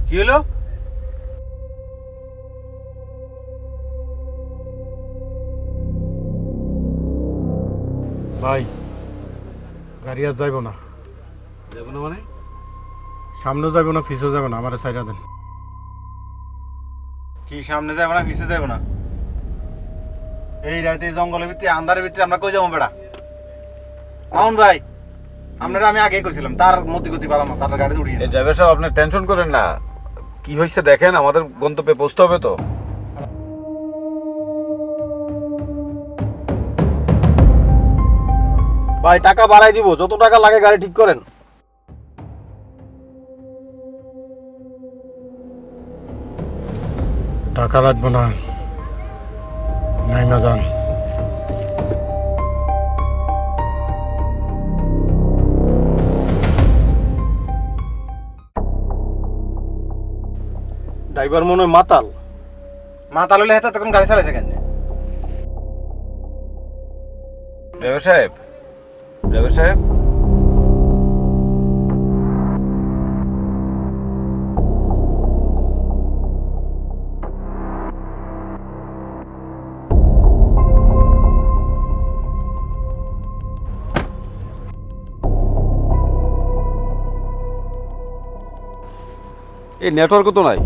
কি হলো? ভাই গাড়ি আর যাইব না। যাবো না মানে? সামনেও যাইব না, পিছেও যাইব না, আমার সাইডা দেন। কি সামনে যাবো না পিছে যাবো না? এই রাতে জঙ্গলের ভিতরে আন্ধারের ভিতরে আমরা কই যাবো বেড়া? মামুন ভাই, আপনারা আমি আগেই কইছিলাম তার মতি গতি পালাম না, তার গাড়ি উড়িয়ে। এই ড্রাইভার সাহেব, আপনি টেনশন করেন না। কি হয়েছে দেখেন, আমাদের গন্তব্যে পৌঁছতে হবে তো। ভাই টাকা বাড়াই দিব, যত টাকা লাগে গাড়ি ঠিক করেন। টাকা লাগবে না, নাই না যান। ড্রাইভার মনে হয় মাতাল। মাতাল হলে হেতা তখন গাড়ি চালাইছে কেন? ড্রাইভার সাহেব, ড্রাইভার সাহেব, এই নেটওয়ার্ক তো নাই।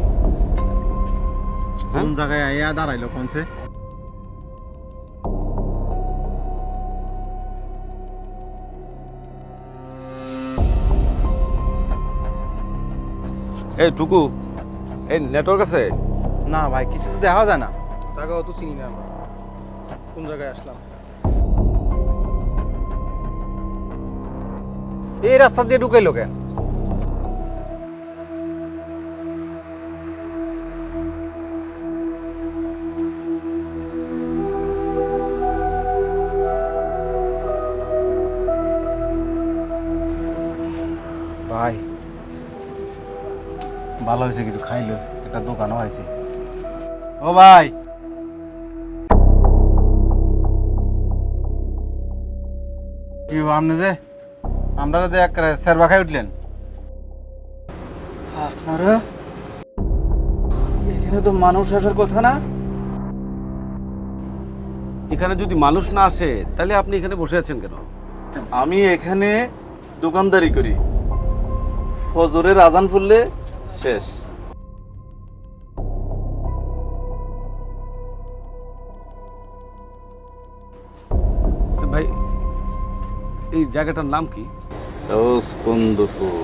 কোন জায়গায় আইয়া দাঁড়াইলো কোনছে? এই টুকু, এই নেটওয়ার্ক আছে? না ভাই, কিছু তো দেখা যায় না। জায়গা অত চিনি না আমরা, কোন জায়গায় আসলাম। এই রাস্তা দিয়ে ঢুকাইলো কেন? ভাই ভালো হয়েছে কিছু খাইলো, একটা দোকানও হয়েছে। ও ভাই, কি আপনি যে আমরা যে এক সেরবা খাই উঠলেন? আপনারা এখানে তো মানুষ আসার কথা না। এখানে যদি মানুষ না আসে তাহলে আপনি এখানে বসে আছেন কেন? আমি এখানে দোকানদারি করি, ফজরের আজান পড়লে শেষ। ভাই, এই জায়গাটার নাম কি? স্কন্দপুর।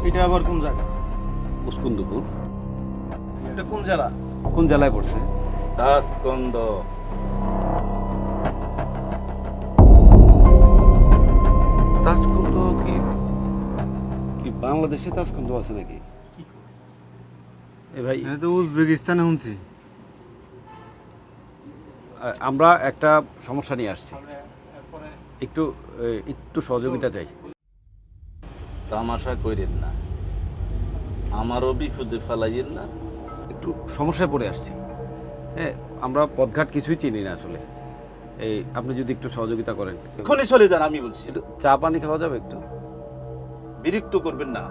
এটা আবার কোন জায়গা? মুস্কুন্দপুর। এটা কোন জেলা? কোন জেলায় পড়ছে? দাসকন্দ। তাজকুন্দ কি কি বাংলাদেশে তাজকুন্দ আছে নাকি? এ ভাই, এটা তো উজবেকিস্তানে শুনছি। আমরা একটা সমস্যা নিয়ে আসছি, একটু একটু সহযোগিতা চাই। তামাশা কইরেন না, আমারও বিপদে ফেলাইয়েন না। একটু সমস্যায় পড়ে আসছি। হ্যাঁ, আমরা পথঘাট কিছুই চিনি না আসলে। এই আপনি যদি একটু সহযোগিতা করেন। এখনই চলে যান, আমি বলছি। একটু চা পানি খাওয়া যাবে? একটু বিরক্ত করবেন না।